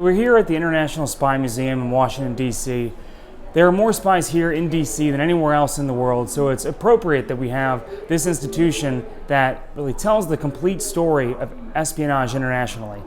We're here at the International Spy Museum in Washington, D.C. There are more spies here in D.C. than anywhere else in the world, so it's appropriate that we have this institution that really tells the complete story of espionage internationally.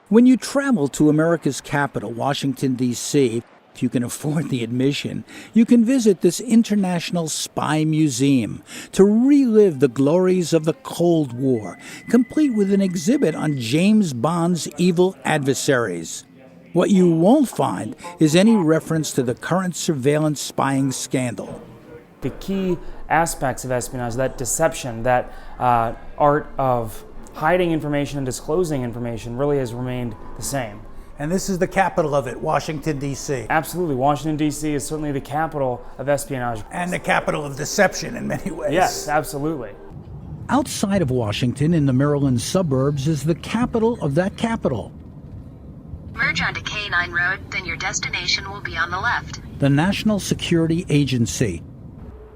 When you travel to America's capital, Washington, D.C., if you can afford the admission, you can visit this International Spy Museum to relive the glories of the Cold War, complete with an exhibit on James Bond's evil adversaries. What you won't find is any reference to the current surveillance spying scandal. The key aspects of espionage, that deception, that art of hiding information and disclosing information, really has remained the same. And this is the capital of it, Washington, D.C. Absolutely. Washington, D.C. is certainly the capital of espionage. And the capital of deception in many ways. Yes, absolutely. Outside of Washington, in the Maryland suburbs, is the capital of that capital. Merge onto K9 Road, then your destination will be on the left. The National Security Agency.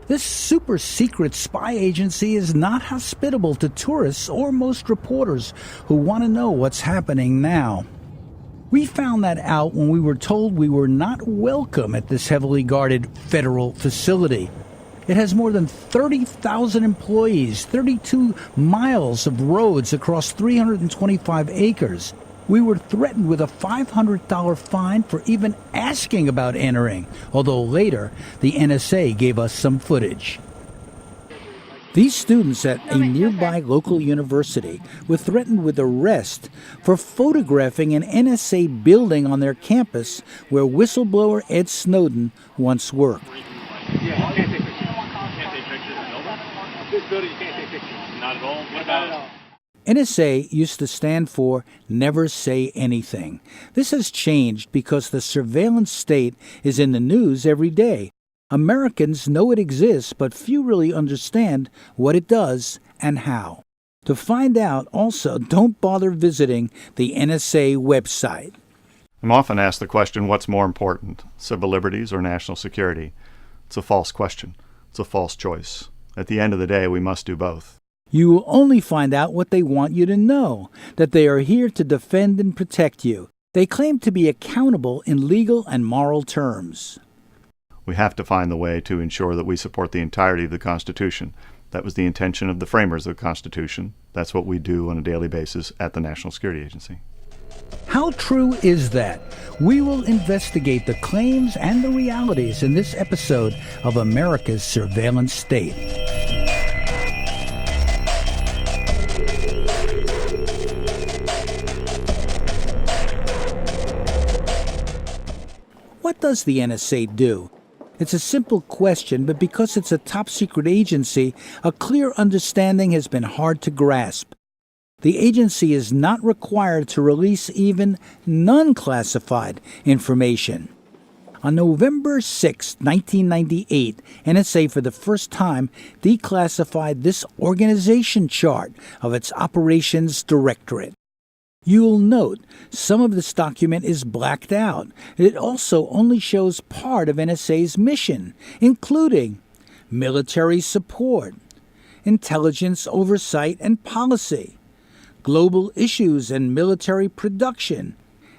This super-secret spy agency is not hospitable to tourists or most reporters who want to know what's happening now. We found that out when we were told we were not welcome at this heavily guarded federal facility. It has more than 30,000 employees, 32 miles of roads across 325 acres. We were threatened with a $500 fine for even asking about entering, although later the NSA gave us some footage. These students at a nearby local university were threatened with arrest for photographing an NSA building on their campus where whistleblower Ed Snowden once worked. Yeah, you can't take pictures. Can't take pictures in the building? This building you can't take pictures. Not at all? What about it? NSA used to stand for Never Say Anything. This has changed because the surveillance state is in the news every day. Americans know it exists, but few really understand what it does and how. To find out, also, don't bother visiting the NSA website. I'm often asked the question, what's more important, civil liberties or national security? It's a false question. It's a false choice. At the end of the day, we must do both. You will only find out what they want you to know, that they are here to defend and protect you. They claim to be accountable in legal and moral terms. We have to find the way to ensure that we support the entirety of the Constitution. That was the intention of the framers of the Constitution. That's what we do on a daily basis at the National Security Agency. How true is that? We will investigate the claims and the realities in this episode of America's Surveillance State. What does the NSA do? It's a simple question, but because it's a top-secret agency, a clear understanding has been hard to grasp. The agency is not required to release even non-classified information. On November 6, 1998, NSA for the first time declassified this organization chart of its operations directorate. You'll note some of this document is blacked out. It also only shows part of NSA's mission, including military support, intelligence oversight and policy, global issues and military production,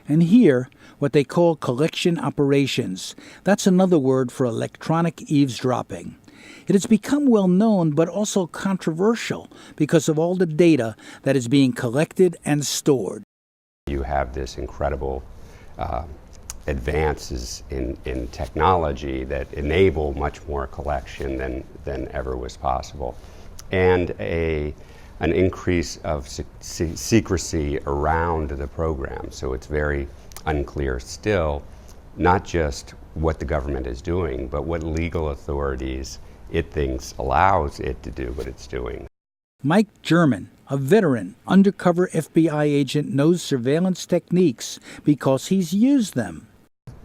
and here, what they call collection operations. That's another word for electronic eavesdropping. It has become well known but also controversial because of all the data that is being collected and stored. You have this incredible advances in technology that enable much more collection than ever was possible, and an increase of secrecy around the program. So it's very unclear still, not just what the government is doing, but what legal authorities it thinks allows it to do what it's doing. Mike German, a veteran, undercover FBI agent, knows surveillance techniques because he's used them.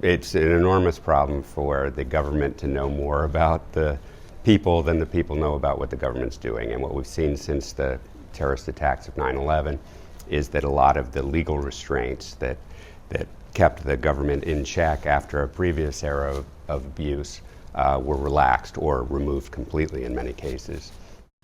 It's an enormous problem for the government to know more about the people than the people know about what the government's doing. And what we've seen since the terrorist attacks of 9/11 is that a lot of the legal restraints that kept the government in check after a previous era of abuse were relaxed or removed completely in many cases.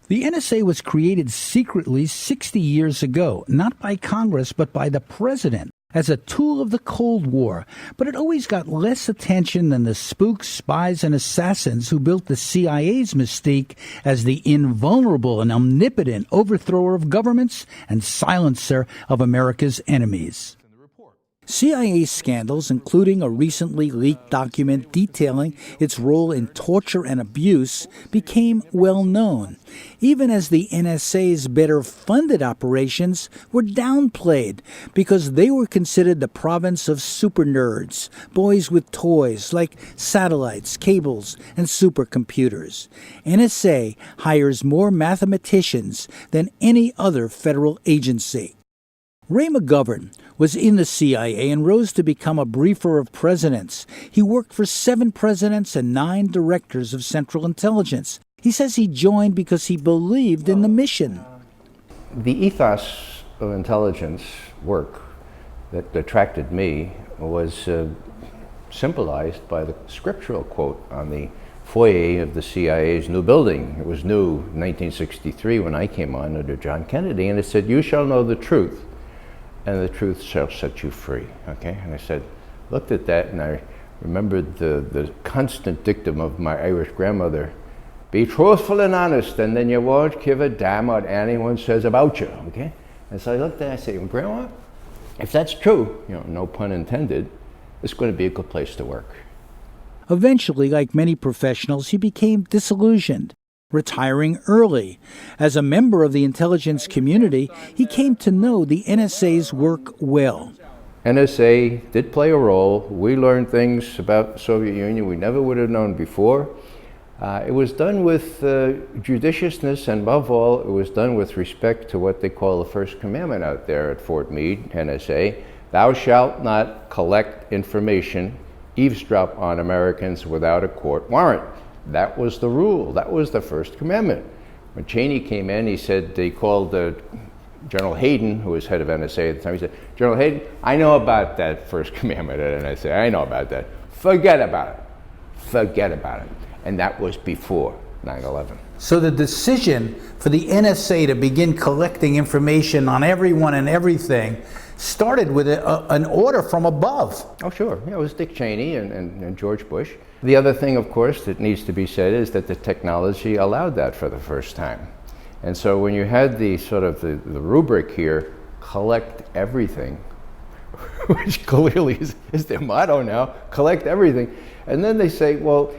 The NSA was created secretly 60 years ago, not by Congress, but by the president. as a tool of the Cold War, but it always got less attention than the spooks, spies, and assassins who built the CIA's mystique as the invulnerable and omnipotent overthrower of governments and silencer of America's enemies. CIA scandals, including a recently leaked document detailing its role in torture and abuse, became well known, even as the NSA's better-funded operations were downplayed because they were considered the province of super nerds, boys with toys like satellites, cables, and supercomputers. NSA hires more mathematicians than any other federal agency. Ray McGovern was in the CIA and rose to become a briefer of presidents. He worked for 7 presidents and 9 directors of Central Intelligence. He says he joined because he believed in the mission. The ethos of intelligence work that attracted me was symbolized by the scriptural quote on the foyer of the CIA's new building. It was new in 1963 when I came on under John Kennedy, and it said, "You shall know the truth, and the truth shall set you free." Okay, and I said, looked at that, and I remembered the constant dictum of my Irish grandmother: be truthful and honest, and then you won't give a damn what anyone says about you. Okay, and so I looked at it and I said, well, Grandma, if that's true, no pun intended, it's going to be a good place to work. Eventually, like many professionals, he became disillusioned, retiring early. As a member of the intelligence community, he came to know the NSA's work well. NSA did play a role. We learned things about the Soviet Union we never would have known before. It was done with judiciousness, and above all, it was done with respect to what they call the first commandment out there at Fort Meade, NSA: thou shalt not collect information, eavesdrop on Americans without a court warrant. That was the rule. That was the first commandment. When Cheney came in, he called General Hayden, who was head of NSA at the time, he said, "General Hayden, I know about that first commandment at NSA. I know about that. Forget about it. Forget about it." And that was before 9/11. So the decision for the NSA to begin collecting information on everyone and everything started with an order from above. Oh, sure. Yeah, it was Dick Cheney and George Bush. The other thing, of course, that needs to be said is that the technology allowed that for the first time. And so when you had the sort of the rubric here, collect everything, which clearly is their motto now, collect everything. And then they say, well,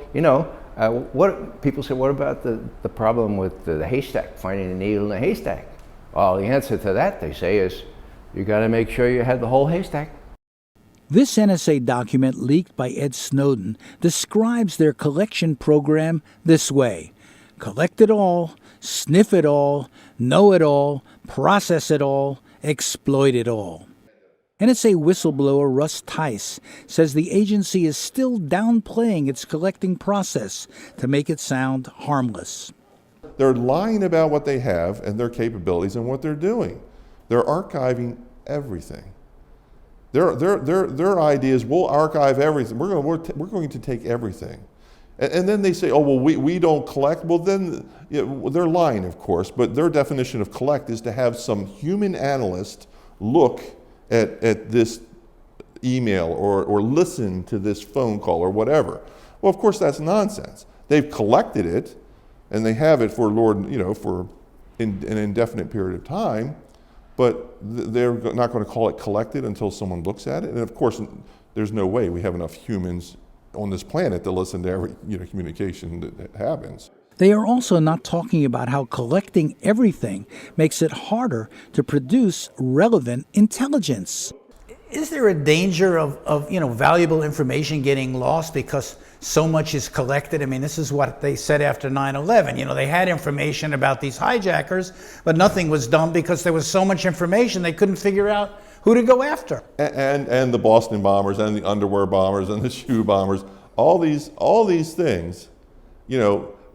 what people say, what about the problem with the haystack, finding a needle in a haystack? Well, the answer to that, they say, is you got to make sure you had the whole haystack. This NSA document, leaked by Ed Snowden, describes their collection program this way: collect it all, sniff it all, know it all, process it all, exploit it all. NSA whistleblower Russ Tice says the agency is still downplaying its collecting process to make it sound harmless. They're lying about what they have and their capabilities and what they're doing. They're archiving everything. Their idea is, we'll archive everything. We're going to take everything. And then they say, oh, well, we don't collect. Well, then they're lying, of course, but their definition of collect is to have some human analyst look at this email or listen to this phone call or whatever. Well, of course, that's nonsense. They've collected it, and they have it for for an indefinite period of time, but they're not going to call it collected until someone looks at it. And of course, there's no way we have enough humans on this planet to listen to every communication that happens. They are also not talking about how collecting everything makes it harder to produce relevant intelligence. Is there a danger of valuable information getting lost because so much is collected? I mean, this is what they said after 9/11. They had information about these hijackers, but nothing was done because there was so much information they couldn't figure out who to go after. And the Boston bombers and the underwear bombers and the shoe bombers, all these things,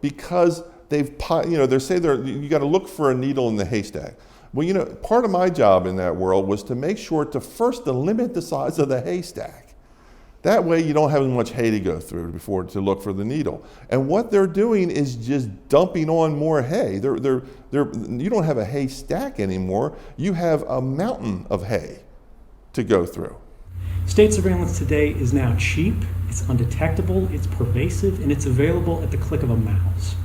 because they say you got to look for a needle in the haystack. Well, part of my job in that world was to make sure to limit the size of the haystack. That way you don't have as much hay to go through to look for the needle. And what they're doing is just dumping on more hay. You don't have a haystack anymore. You have a mountain of hay. to go through. State surveillance today is now cheap, it's undetectable, it's pervasive, and it's available at the click of a mouse.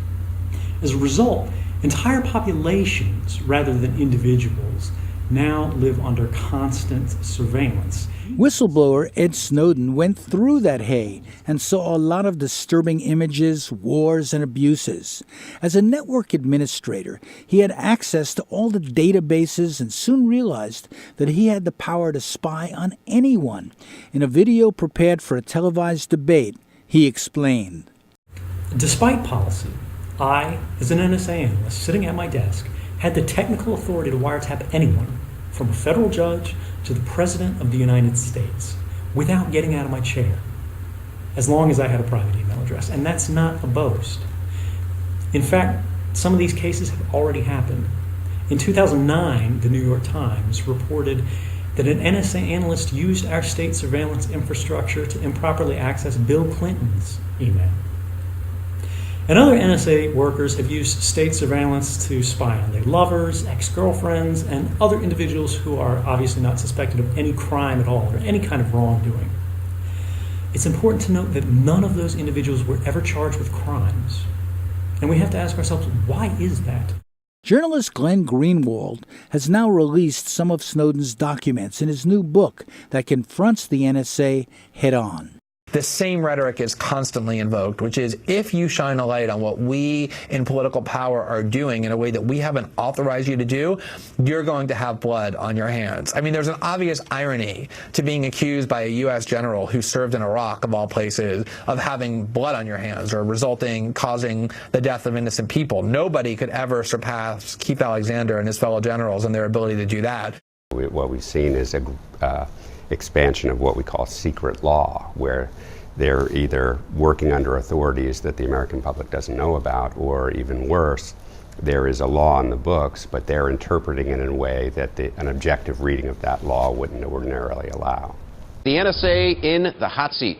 As a result, entire populations, rather than individuals, now live under constant surveillance. Whistleblower Ed Snowden went through that hay and saw a lot of disturbing images, wars, and abuses. As a network administrator, he had access to all the databases and soon realized that he had the power to spy on anyone. In a video prepared for a televised debate, he explained. Despite policy, I, as an NSA analyst sitting at my desk, had the technical authority to wiretap anyone, from a federal judge to the President of the United States, without getting out of my chair, as long as I had a private email address. And that's not a boast. In fact, some of these cases have already happened. In 2009, the New York Times reported that an NSA analyst used our state surveillance infrastructure to improperly access Bill Clinton's email. And other NSA workers have used state surveillance to spy on their lovers, ex-girlfriends, and other individuals who are obviously not suspected of any crime at all or any kind of wrongdoing. It's important to note that none of those individuals were ever charged with crimes. And we have to ask ourselves, why is that? Journalist Glenn Greenwald has now released some of Snowden's documents in his new book that confronts the NSA head-on. The same rhetoric is constantly invoked, which is if you shine a light on what we in political power are doing in a way that we haven't authorized you to do, you're going to have blood on your hands. I mean, there's an obvious irony to being accused by a U.S. general who served in Iraq, of all places, of having blood on your hands or causing the death of innocent people. Nobody could ever surpass Keith Alexander and his fellow generals in their ability to do that. What we've seen is a expansion of what we call secret law, where they're either working under authorities that the American public doesn't know about, or even worse, there is a law in the books, but they're interpreting it in a way that an objective reading of that law wouldn't ordinarily allow. The NSA in the hot seat.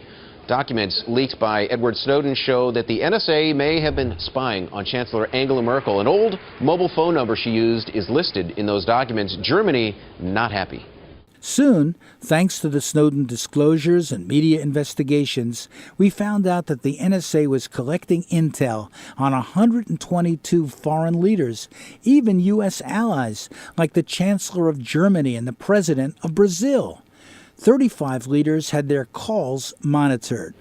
Documents leaked by Edward Snowden show that the NSA may have been spying on Chancellor Angela Merkel. An old mobile phone number she used is listed in those documents. Germany, not happy. Soon, thanks to the Snowden disclosures and media investigations, we found out that the NSA was collecting intel on 122 foreign leaders, even U.S. allies like the Chancellor of Germany and the President of Brazil. 35 leaders had their calls monitored.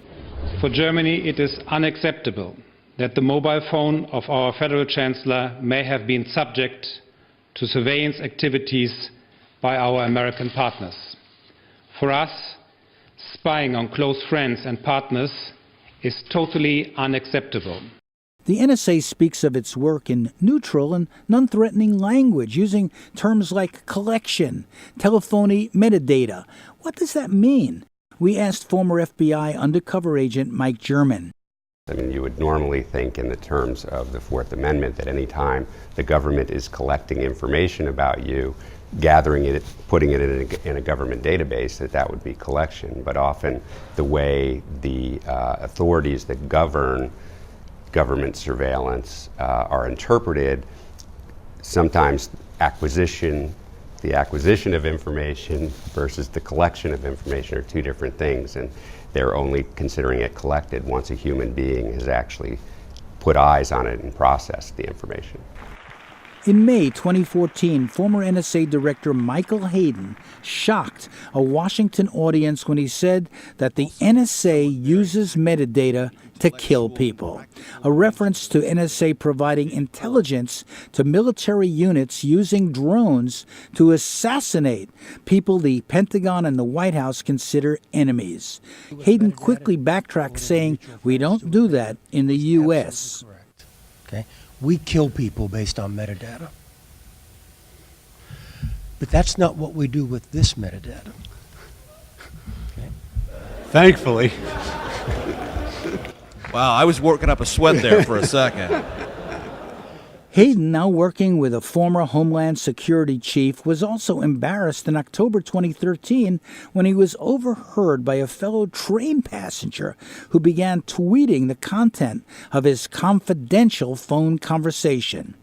For Germany, it is unacceptable that the mobile phone of our federal chancellor may have been subject to surveillance activities by our American partners. For us, spying on close friends and partners is totally unacceptable. The NSA speaks of its work in neutral and non-threatening language, using terms like collection, telephony metadata. What does that mean? We asked former FBI undercover agent Mike German. I mean, you would normally think in the terms of the Fourth Amendment that any time the government is collecting information about you, gathering it, putting it in a government database, that would be collection. But often the way the authorities that govern government surveillance are interpreted, sometimes the acquisition of information versus the collection of information are two different things, and they're only considering it collected once a human being has actually put eyes on it and processed the information. In May 2014, former NSA Director Michael Hayden shocked a Washington audience when he said that the NSA uses metadata to kill people, a reference to NSA providing intelligence to military units using drones to assassinate people the Pentagon and the White House consider enemies. Hayden quickly backtracked, saying, "We don't do that in the U.S." Okay. We kill people based on metadata. But that's not what we do with this metadata. Okay. Thankfully. Wow, I was working up a sweat there for a second. Hayden, now working with a former Homeland Security chief, was also embarrassed in October 2013 when he was overheard by a fellow train passenger who began tweeting the content of his confidential phone conversation.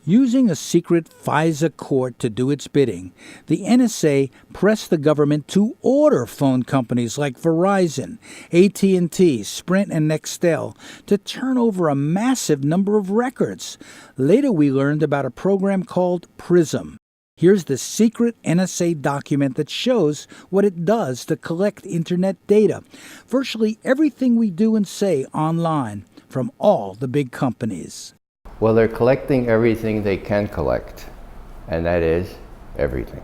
Using a secret FISA court to do its bidding, the NSA pressed the government to order phone companies like Verizon, AT&T, Sprint, and Nextel to turn over a massive number of records. Later we learned about a program called PRISM. Here's the secret NSA document that shows what it does to collect Internet data. Virtually everything we do and say online from all the big companies. Well, they're collecting everything they can collect, and that is everything.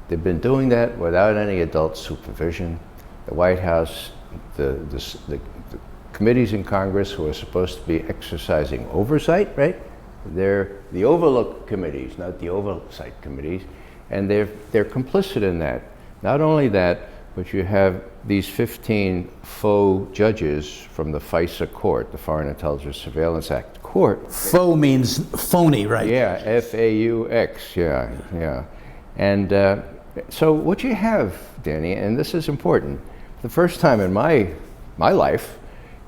They've been doing that without any adult supervision. The White House, the committees in Congress who are supposed to be exercising oversight, right? They're the overlook committees, not the oversight committees, and they're complicit in that. Not only that, but you have these 15 faux judges from the FISA court, the Foreign Intelligence Surveillance Act court. Faux means phony, right? Yeah, F-A-U-X, yeah. And so what you have, Danny, and this is important, the first time in my life,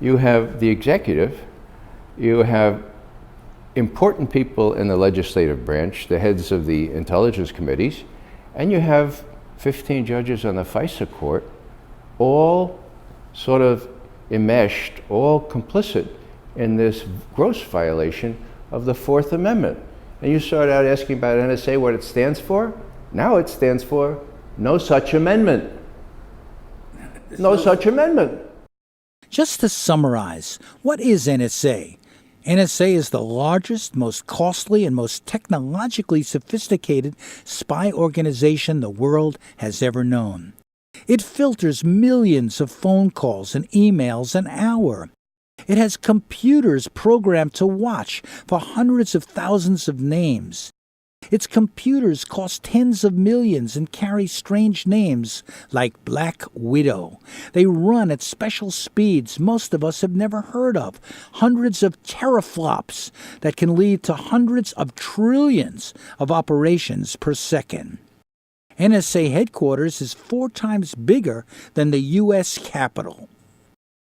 you have the executive, you have important people in the legislative branch, the heads of the intelligence committees, and you have 15 judges on the FISA court, all sort of enmeshed, all complicit in this gross violation of the Fourth Amendment. And you start out asking about NSA, what it stands for? Now it stands for no such amendment. No such amendment. Just to summarize, what is NSA? NSA is the largest, most costly, and most technologically sophisticated spy organization the world has ever known. It filters millions of phone calls and emails an hour. It has computers programmed to watch for hundreds of thousands of names. Its computers cost tens of millions and carry strange names like Black Widow. They run at special speeds most of us have never heard of, hundreds of teraflops that can lead to hundreds of trillions of operations per second. NSA Headquarters is 4 times bigger than the U.S. Capitol.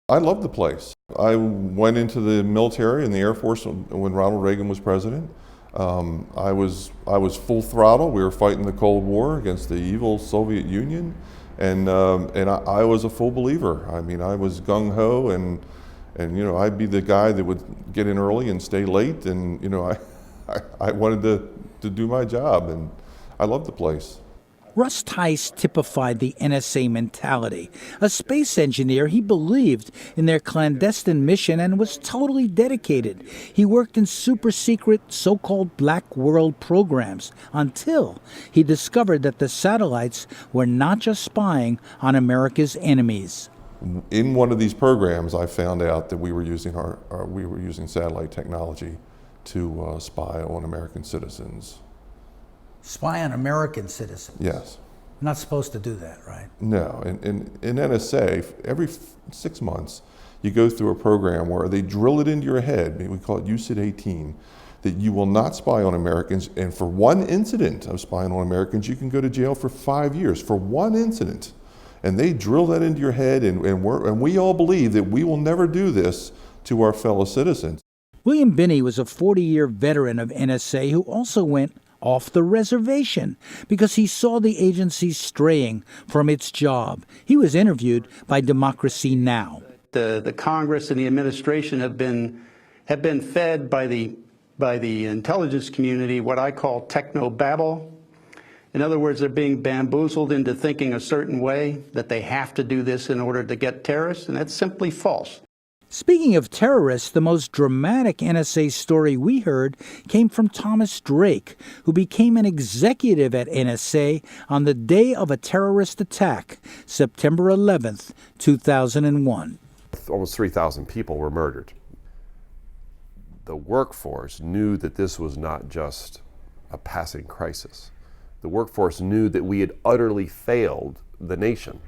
I love the place. I went into the military and the Air Force when Ronald Reagan was president. I was full throttle. We were fighting the Cold War against the evil Soviet Union, and I was a full believer. I mean, I was gung ho, and you know, I'd be the guy that would get in early and stay late, and you know, I wanted to do my job, and I loved the place. Russ Tice typified the NSA mentality. A space engineer, he believed in their clandestine mission and was totally dedicated. He worked in super-secret so-called black world programs until he discovered that the satellites were not just spying on America's enemies. In one of these programs, I found out that we were using satellite technology to spy on American citizens. Spy on American citizens? Yes. Not supposed to do that, right? No. In NSA, every 6 months, you go through a program where they drill it into your head, we call it UCID 18, that you will not spy on Americans, and for one incident of spying on Americans, you can go to jail for 5 years, for one incident. And they drill that into your head, and we all believe that we will never do this to our fellow citizens. William Binney was a 40-year veteran of NSA who also went off the reservation because he saw the agency straying from its job. He was interviewed by Democracy Now! The Congress and the administration have been fed by the intelligence community what I call techno-babble. In other words, they're being bamboozled into thinking a certain way, that they have to do this in order to get terrorists, and that's simply false. Speaking of terrorists, the most dramatic NSA story we heard came from Thomas Drake, who became an executive at NSA on the day of a terrorist attack, September 11th, 2001. Almost 3,000 people were murdered. The workforce knew that this was not just a passing crisis. The workforce knew that we had utterly failed the nation.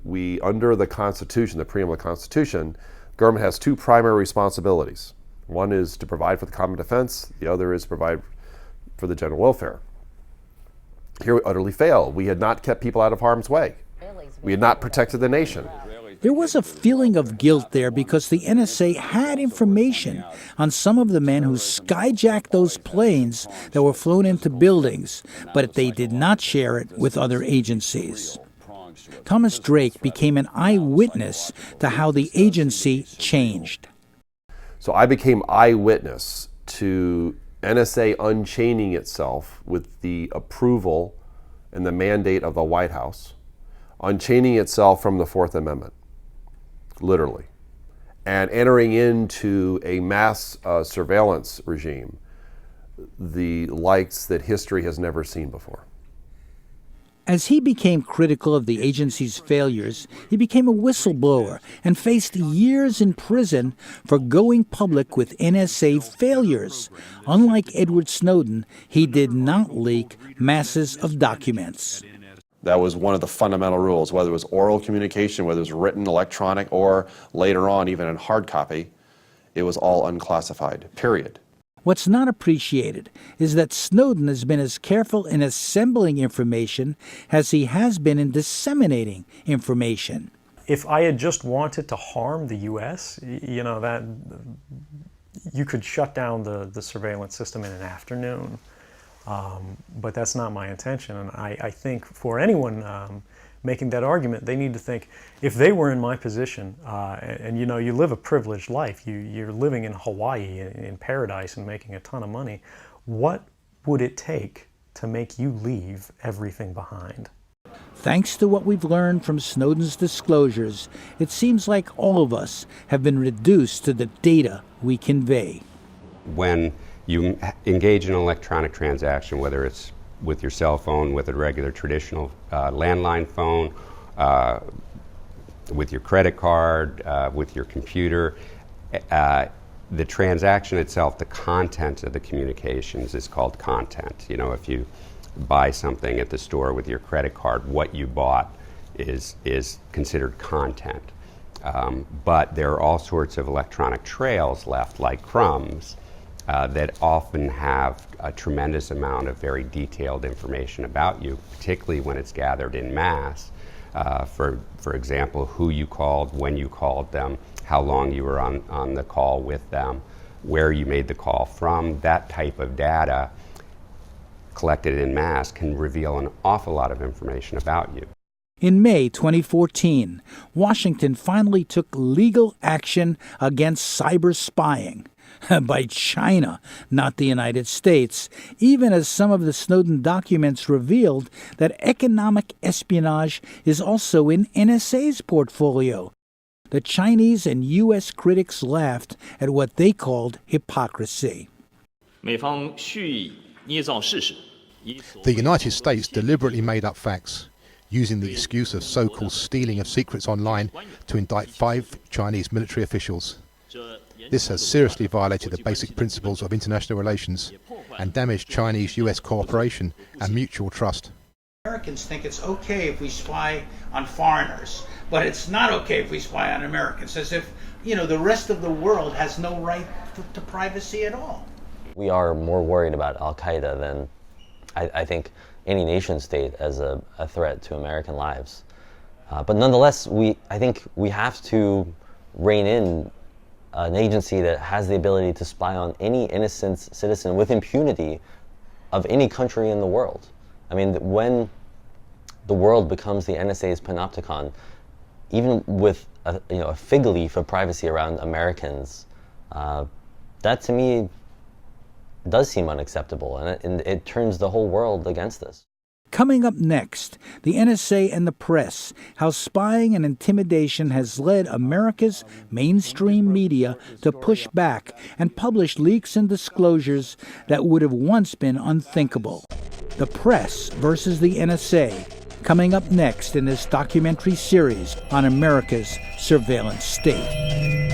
We under the Constitution, the preamble of the Constitution, government has 2 primary responsibilities. One is to provide for the common defense, the other is to provide for the general welfare. Here we utterly failed. We had not kept people out of harm's way. We had not protected the nation. There was a feeling of guilt there because the NSA had information on some of the men who skyjacked those planes that were flown into buildings, but they did not share it with other agencies. Thomas Drake became an eyewitness to how the agency changed. So I became eyewitness to NSA unchaining itself with the approval and the mandate of the White House, unchaining itself from the Fourth Amendment, literally, and entering into a mass surveillance regime, the likes that history has never seen before. As he became critical of the agency's failures, he became a whistleblower and faced years in prison for going public with NSA failures. Unlike Edward Snowden, he did not leak masses of documents. That was one of the fundamental rules, whether it was oral communication, whether it was written, electronic, or later on even in hard copy, it was all unclassified, period. What's not appreciated is that Snowden has been as careful in assembling information as he has been in disseminating information. If I had just wanted to harm the U.S., you know, that you could shut down the surveillance system in an afternoon. But that's not my intention. And I think for anyone making that argument, they need to think, if they were in my position, and you know, you live a privileged life, you're living in Hawaii in paradise and making a ton of money, what would it take to make you leave everything behind? Thanks to what we've learned from Snowden's disclosures, it seems like all of us have been reduced to the data we convey. When you engage in an electronic transaction, whether it's with your cell phone, with a regular traditional landline phone, with your credit card, with your computer, the transaction itself, the content of the communications is called content. You know, if you buy something at the store with your credit card, what you bought is considered content. But there are all sorts of electronic trails left, like crumbs, that often have a tremendous amount of very detailed information about you, particularly when it's gathered in mass. For example, who you called, when you called them, how long you were on the call with them, where you made the call from. That type of data collected in mass can reveal an awful lot of information about you. In May 2014, Washington finally took legal action against cyber spying by China, not the United States, even as some of the Snowden documents revealed that economic espionage is also in NSA's portfolio. The Chinese and U.S. critics laughed at what they called hypocrisy. The United States deliberately made up facts, using the excuse of so-called stealing of secrets online to indict 5 Chinese military officials. This has seriously violated the basic principles of international relations and damaged Chinese-US cooperation and mutual trust. Americans think it's okay if we spy on foreigners, but it's not okay if we spy on Americans, as if, you know, the rest of the world has no right to privacy at all. We are more worried about Al-Qaeda than, I think, any nation state as a threat to American lives. But nonetheless, I think we have to rein in an agency that has the ability to spy on any innocent citizen with impunity of any country in the world. I mean, when the world becomes the NSA's panopticon, even with a fig leaf of privacy around Americans, that to me does seem unacceptable, and it turns the whole world against us. Coming up next, the NSA and the press, how spying and intimidation has led America's mainstream media to push back and publish leaks and disclosures that would have once been unthinkable. The press versus the NSA, coming up next in this documentary series on America's surveillance state.